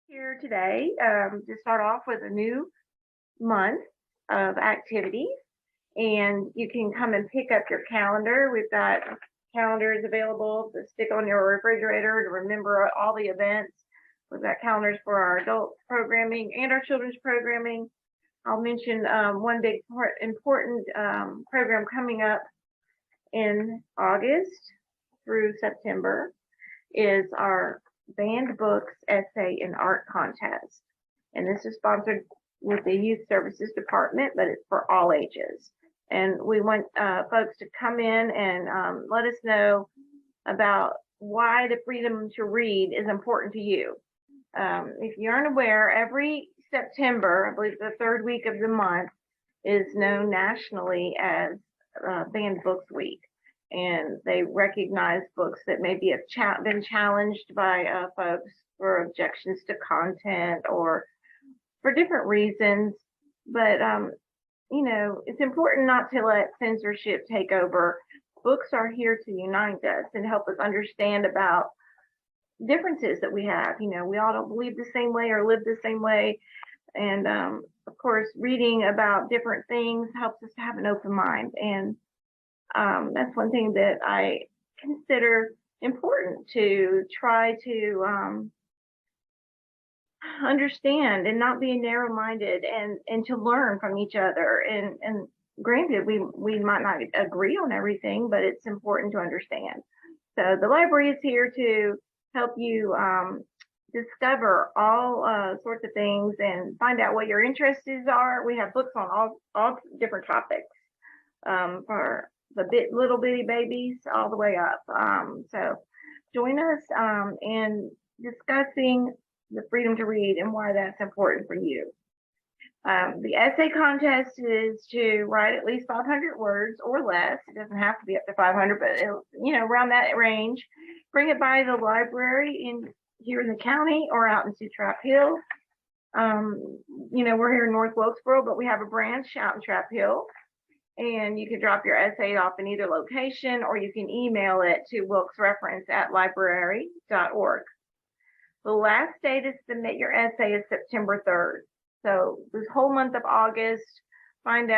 Here today to start off with a new month of activities, and you can come and pick up your calendar. We've got calendars available to stick on your refrigerator to remember all the events. We've got calendars for our adult programming and our children's programming. I'll mention one big important program coming up in August through September is our Banned Books Essay and Art Contest. And this is sponsored with the Youth Services Department, but it's for all ages. And we want folks to come in and let us know about why the freedom to read is important to you. If you aren't aware, every September, I believe the third week of the month, is known nationally as Banned Books Week. And they recognize books that maybe have been challenged by folks for objections to content or for different reasons. But, it's important not to let censorship take over. Books are here to unite us and help us understand about differences that we have. We all don't believe the same way or live the same way. And, of course, reading about different things helps us to have an open mind. And that's one thing that I consider important to try to understand and not be narrow-minded and to learn from each other. And granted, we might not agree on everything, but it's important to understand. So the library is here to help you discover all sorts of things and find out what your interests are. We have books on all different topics for the little bitty babies all the way up. So join us in discussing the freedom to read and why that's important for you. The essay contest is to write at least 500 words or less. It doesn't have to be up to 500, but around that range. Bring it by the library here in the county or out in Trap Hill. We're here in North Wilkesboro, but we have a branch out in Trap Hill. And you can drop your essay off in either location, or you can email it to wilkesreference@library.org. The last day to submit your essay is September 3rd. So this whole month of August, find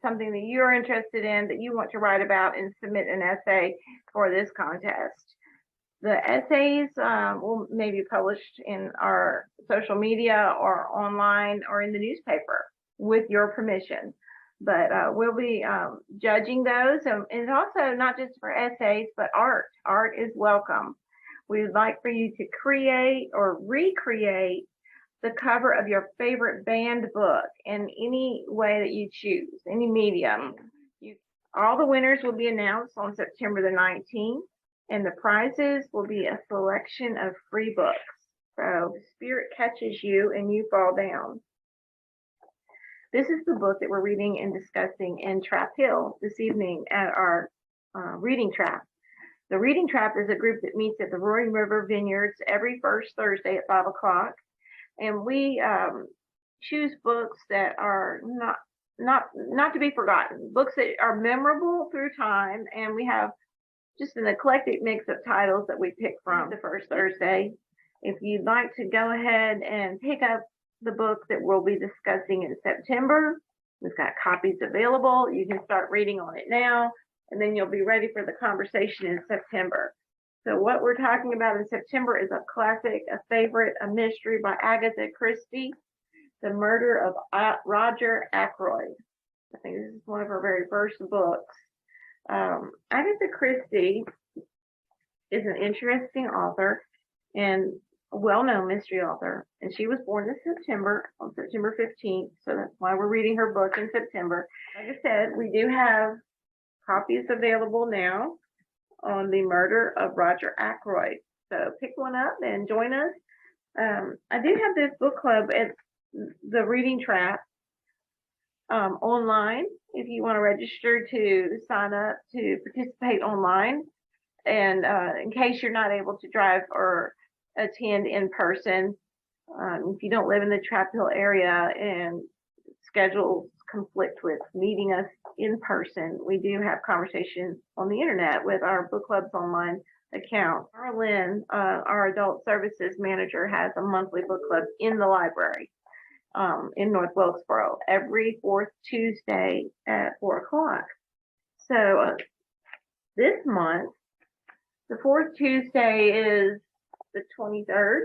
something that you're interested in that you want to write about and submit an essay for this contest. The essays will maybe be published in our social media or online or in the newspaper with your permission. But we'll be judging those. And it's also not just for essays, but art. Art is welcome. We'd like for you to create or recreate the cover of your favorite banned book in any way that you choose, any medium. All the winners will be announced on September the 19th, and the prizes will be a selection of free books. So the spirit catches you and you fall down. This is the book that we're reading and discussing in Trap Hill this evening at our Reading Trap. The Reading Trap is a group that meets at the Roaring River Vineyards every first Thursday at 5 o'clock. And we choose books that are not to be forgotten, books that are memorable through time. And we have just an eclectic mix of titles that we pick from the first Thursday. If you'd like to go ahead and pick up the book that we'll be discussing in September, we've got copies available. You can start reading on it now, and then you'll be ready for the conversation in September. So what we're talking about in September is a classic, a favorite, a mystery by Agatha Christie, The Murder of Roger Ackroyd. I think this is one of her very first books. Agatha Christie is an interesting author and a well-known mystery author, and she was born in September, on September 15th, so that's why we're reading her book in September. Like I said, we do have copies available now on The Murder of Roger Ackroyd, so pick one up and join us. I do have this book club at the Reading Trap online if you want to register to sign up to participate online, and in case you're not able to drive or attend in person, if you don't live in the Trap Hill area and schedules conflict with meeting us in person, we do have conversations on the internet with our book clubs online account. Carlin, our adult services manager, has a monthly book club in the library in North Wilkesboro every fourth Tuesday at 4 o'clock. So this month, the fourth Tuesday is the 23rd,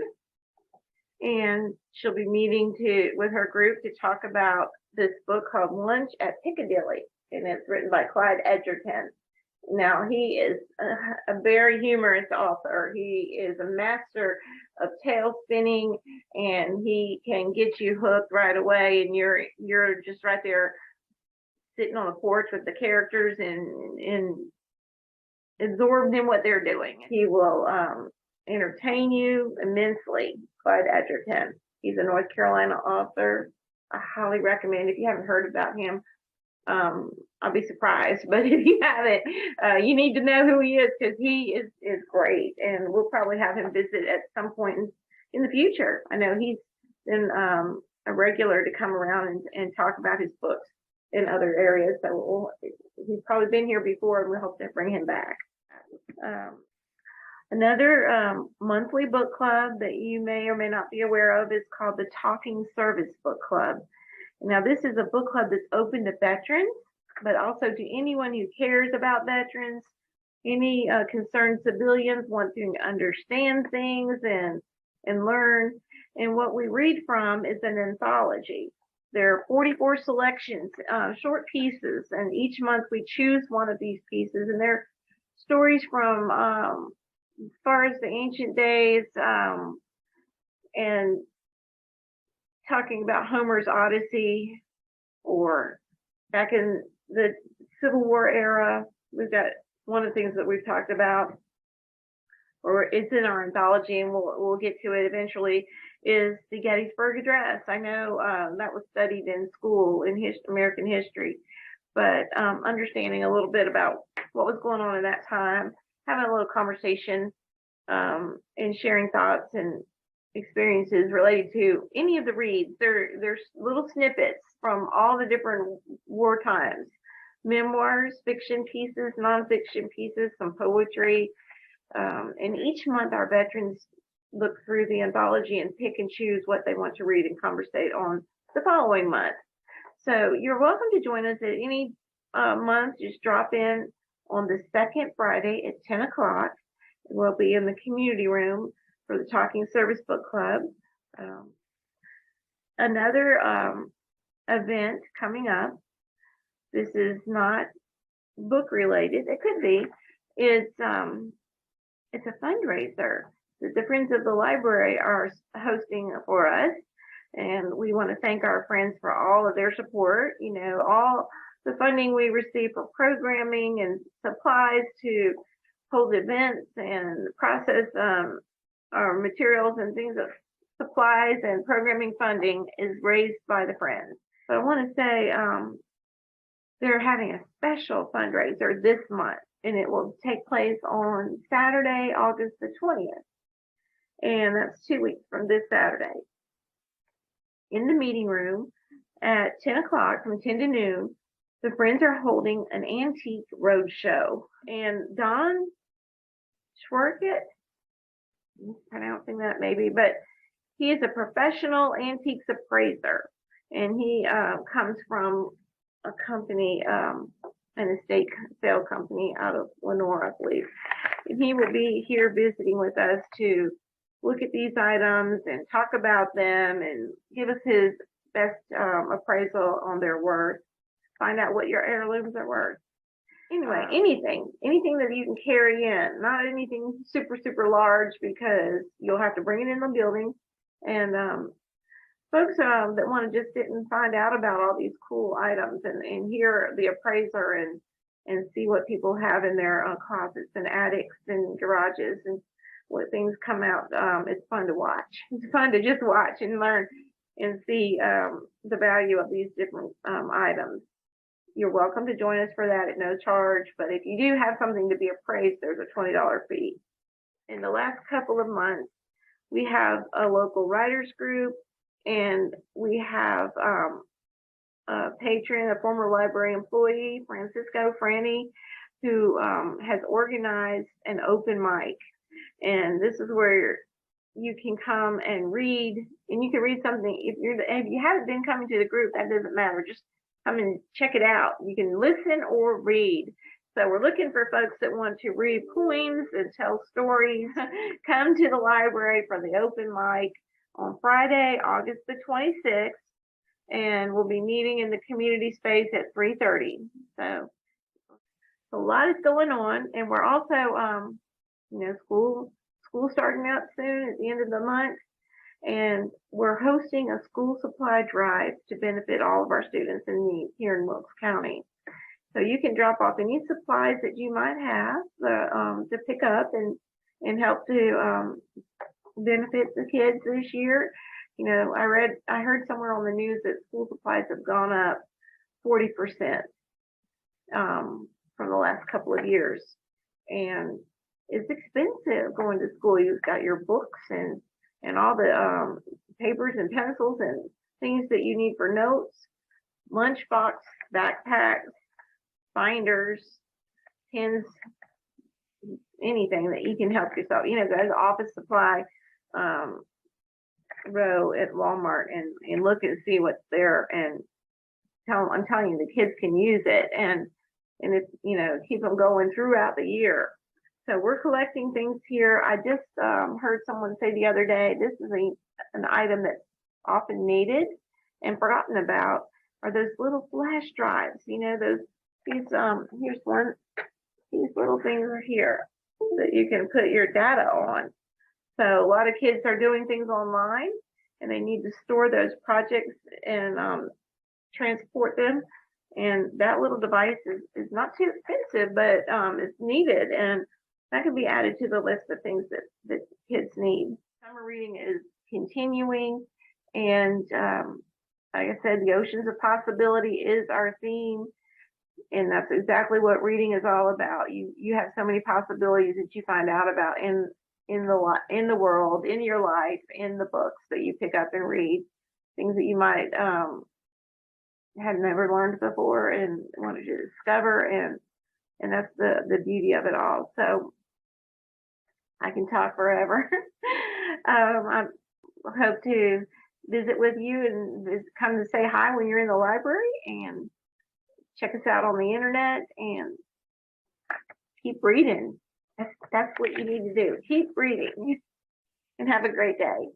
and she'll be meeting with her group to talk about this book called Lunch at Piccadilly, and it's written by Clyde Edgerton. Now, he is a very humorous author. He is a master of tale spinning, and he can get you hooked right away, and you're just right there sitting on the porch with the characters and absorbed in what they're doing. He will entertain you immensely. Clyde Edgerton. He's a North Carolina author. I highly recommend, if you haven't heard about him, I'll be surprised, but if you haven't, you need to know who he is, because he is great, and we'll probably have him visit at some point in the future. I know he's been a regular to come around and talk about his books in other areas, so he's probably been here before, and we hope to bring him back. Another monthly book club that you may or may not be aware of is called the Talking Service Book Club. Now, this is a book club that's open to veterans, but also to anyone who cares about veterans, any concerned civilians want to understand things and learn. And what we read from is an anthology. There are 44 selections, short pieces, and each month we choose one of these pieces, and they're stories from as far as the ancient days, and talking about Homer's Odyssey, or back in the Civil War era. We've got one of the things that we've talked about, or it's in our anthology, and we'll get to it eventually, is the Gettysburg Address. I know that was studied in school in American history, but understanding a little bit about what was going on in that time, having a little conversation, and sharing thoughts and experiences related to any of the reads. There's little snippets from all the different war times, memoirs, fiction pieces, nonfiction pieces, some poetry, and each month our veterans look through the anthology and pick and choose what they want to read and conversate on the following month. So you're welcome to join us at any month. Just drop in on the second Friday at 10 o'clock. We'll be in the community room for the Talking Service Book Club. Another event coming up, this is not book related, it could be, it's a fundraiser that the Friends of the Library are hosting for us, and we want to thank our friends for all of their support. You know, all the funding we receive for programming and supplies to hold events and process our materials and things, of supplies and programming funding is raised by the Friends. So I want to say they're having a special fundraiser this month, and it will take place on Saturday, August the 20th. And that's 2 weeks from this Saturday. In the meeting room at 10 o'clock, from 10 to noon, the Friends are holding an antique roadshow. And Don Schwerkett, pronouncing that maybe, but he is a professional antiques appraiser. And he comes from a company, an estate sale company out of Lenore, I believe. And he will be here visiting with us to look at these items and talk about them and give us his best appraisal on their worth, find out what your heirlooms are worth. Anyway, anything that you can carry in, not anything super, super large, because you'll have to bring it in the building. And folks that want to just sit and find out about all these cool items and hear the appraiser and see what people have in their closets and attics and garages and what things come out. It's fun to watch. It's fun to just watch and learn and see the value of these different items. You're welcome to join us for that at no charge, but if you do have something to be appraised, there's a $20 fee. In the last couple of months, we have a local writers group, and we have a patron, a former library employee, Francisco Franny, who has organized an open mic. And this is where you can come and read, and you can read something. If you haven't been coming to the group, that doesn't matter. Just come and check it out. You can listen or read. So we're looking for folks that want to read poems and tell stories. Come to the library for the open mic on Friday, August the 26th, and we'll be meeting in the community space at 3:30. So a lot is going on, and we're also, school starting out soon at the end of the month, and we're hosting a school supply drive to benefit all of our students in need here in Wilkes County. So you can drop off any supplies that you might have to pick up and help to benefit the kids this year. I heard somewhere on the news that school supplies have gone up 40% from the last couple of years, and it's expensive going to school. You've got your books and all the papers and pencils and things that you need for notes, lunchbox, backpacks, binders, pens, anything that you can help yourself. Go to the office supply row at Walmart and look and see what's there, and I'm telling you, the kids can use it, and it's, keep them going throughout the year. So we're collecting things here. I just heard someone say the other day, this is an item that's often needed and forgotten about, are those little flash drives. Here's one. These little things are here that you can put your data on. So a lot of kids are doing things online, and they need to store those projects and transport them. And that little device is not too expensive, but it's needed, and that could be added to the list of things that kids need. Summer reading is continuing, and like I said, the Oceans of Possibility is our theme, and that's exactly what reading is all about. You have so many possibilities that you find out about in the world, in your life, in the books that you pick up and read, things that you might had never learned before and wanted to discover, and that's the beauty of it all. So I can talk forever. I hope to visit with you and come to say hi when you're in the library, and check us out on the internet, and keep reading. That's what you need to do. Keep reading, and have a great day.